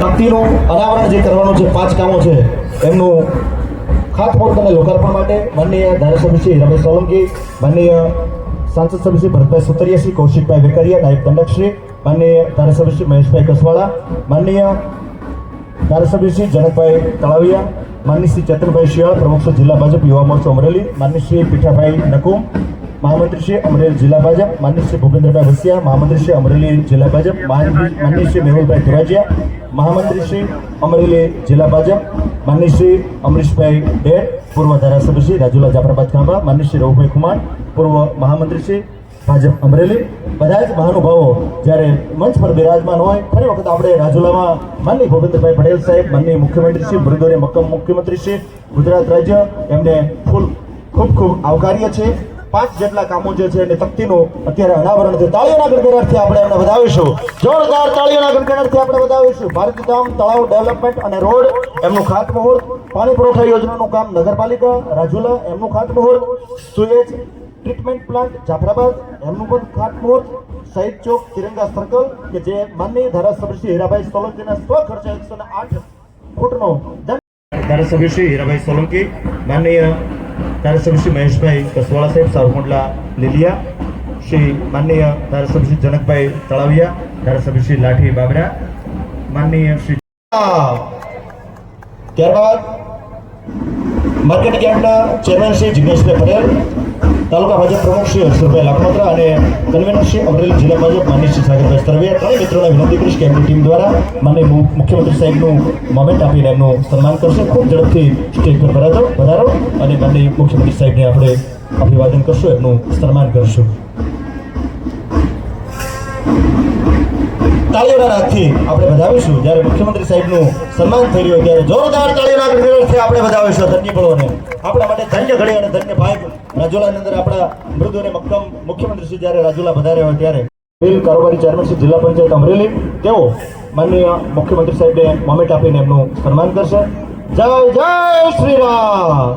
તકતીનું અનાવરણ જે કરવાનું છે 5 કામો છે એમનું ખાતમુહૂર્ત અને લોકાર્પણ માટે માનનીય ધારાસભ્ય શ્રી રમેશ સોલંકી, માનનીય સાંસદ સભ્ય શ્રી ભરતભાઈ સુતરિયા, શ્રી કૌશિકભાઈ વેકરિયા, નાયબ દંડક શ્રી, માનનીય ધારાસભ્ય શ્રી મહેશભાઈ કસવાળા, માનનીય ધારાસભ્ય શ્રી જનકભાઈ તળાવિયા, માનનીય શ્રી ચેતનભાઈ શિયાળ, પ્રમુખ શ્રી જિલ્લા ભાજપ યુવા મોરચો અમરેલી, માનનીય શ્રી પીઠાભાઈ નકુમ, મહામંત્રી શ્રી અમરેલી જિલ્લા ભાજપ, માનનીય શ્રી ભૂપેન્દ્રભાઈ વસિયા, મહામંત્રી શ્રી અમરેલી જિલ્લા ભાજપ, માનનીય શ્રી મેહુલભાઈ ધુરાજીયા, મહામંત્રી શ્રી અમરેલી જિલ્લા ભાજપ, માનનીય શ્રી અમરીશભાઈ ડેર, પૂર્વ ધારાસભ્ય શ્રી રાજુલા જાફરાબાદ ખાંભા, માનનીય શ્રી રઘુભાઈ ખુમાણ, પૂર્વ મહામંત્રી શ્રી ભાજપ અમરેલી, બધા જ મહાનુભાવો જ્યારે મંચ પર બિરાજમાન હોય. ફરી વખત આપણે રાજુલામાં માનનીય ભૂપેન્દ્રભાઈ પટેલ સાહેબ, માનનીય મુખ્યમંત્રી શ્રી મૃદોને મક્કમ મુખ્યમંત્રી શ્રી ગુજરાત રાજ્ય, એમને ખૂબ ખૂબ આવકાર્ય છે. 5 જેટલા કામો જે છે એને તકતીનું અત્યારે અનાવરણ છે. તાળીઓના ગણગણાટથી આપણે એમને વધાવીશું, જોરદાર તાળીઓના ગણગણાટથી આપણે વધાવીશું. ભારતીધામ તળાવ ડેવલપમેન્ટ અને રોડ એમનું ખાતમુહૂર્ત, પાણી પુરવઠા યોજનાનું કામ નગરપાલિકા રાજુલા એમનું ખાતમુહૂર્ત, સુએજ ટ્રીટમેન્ટ પ્લાન્ટ જાફરાબાદ એમનું પણ ખાતમુહૂર્ત, શહીદ ચોક તિરંગા સર્કલ કે જે માનનીય ધારાસભ્ય શ્રી હીરાભાઈ સોલંકીના સ્વખર્ચે 108 ફૂટનો ધારાસભ્ય શ્રી હીરાભાઈ સોલંકી, માનનીય ધારાસભ્ય શ્રી મહેશભાઈ કસવાળા સાહેબ સાવરકુંડલા લીલિયા, શ્રી માનનીય ધારાસભ્ય શ્રી જનકભાઈ તળાવિયા, ધારાસભ્ય શ્રી લાઠી બાબરા, માનનીય શ્રી ત્યારબાદ માર્કેટ યાર્ડના ચેરમેન શ્રી જિગ્નેશભાઈ પટેલ, તાલુકા ભાજપ પ્રમુખ શ્રી હર્ષભાઈ લાખોત્રા અને કન્વીનર શ્રી અમરેલી જિલ્લા ભાજપ માનનીય શ્રી સાગરભાઈ સરવૈયા. ત્રણેય મિત્રોને વિનંતી કરીશ કે એમની ટીમ દ્વારા માનનીય મુખ્યમંત્રી સાહેબનું મોમેન્ટ આપીને એમનું સન્માન કરશે. ખૂબ ઝડપથી સ્ટેજ પર વધારો અને માનનીય મુખ્યમંત્રી સાહેબને આપણે અભિવાદન કરશું, એમનું સન્માન કરશું. તાળીઓના નાદથી આપણે વધાવીશું. જ્યારે મુખ્યમંત્રી સાહેબનું સન્માન થઈ રહ્યું ત્યારે જોરદાર તાળીઓના ગણગણાટથી આપણે વધાવીશું. ધન્ય પળોને આપણા માટે ધન્ય ઘડી અને ધન્ય ભાગ. રાજુલાની અંદર આપણા મૃદુ અને મક્કમ મુખ્યમંત્રી શ્રી જ્યારે રાજુલા વધારે હોય ત્યારે બિલ કારોબારી ચેરમેન શ્રી જિલ્લા પંચાયત અમરેલી તેઓ માનનીય મુખ્યમંત્રી સાહેબને મોમેન્ટ આપીને એમનું સન્માન કરશે. જય જય શ્રી રામ.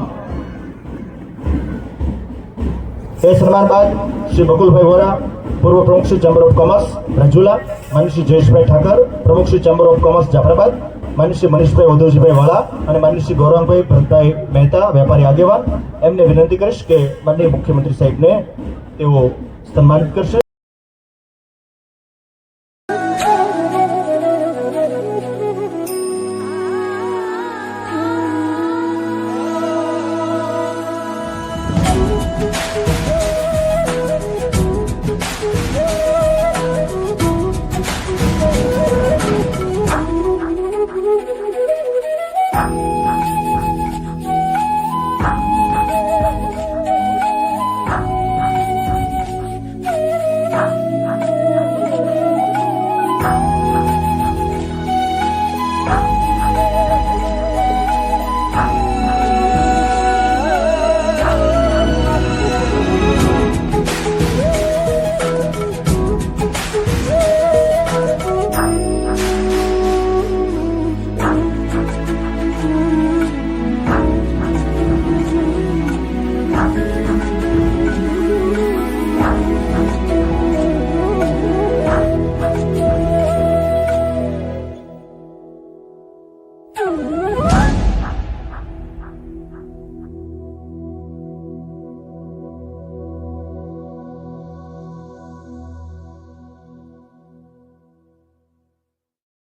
એ સન્માન બાદ શ્રી બકુલભાઈ વોરા, પૂર્વ પ્રમુખ Shri chamber of commerce Rajula, માનનીય શ્રી જયેશભાઈ ઠાકર, પ્રમુખ Shri chamber of commerce Jafrabad, માનનીય શ્રી મનીષભાઈ ઉદયજીભાઈ વાળા અને માનનીય શ્રી ગૌરવભાઈ ભરતભાઈ મહેતા, વેપારી આગેવાન, એમને વિનંતી કરીશ કે માનનીય મુખ્યમંત્રી સાહેબને તેઓ સન્માનિત કરશે.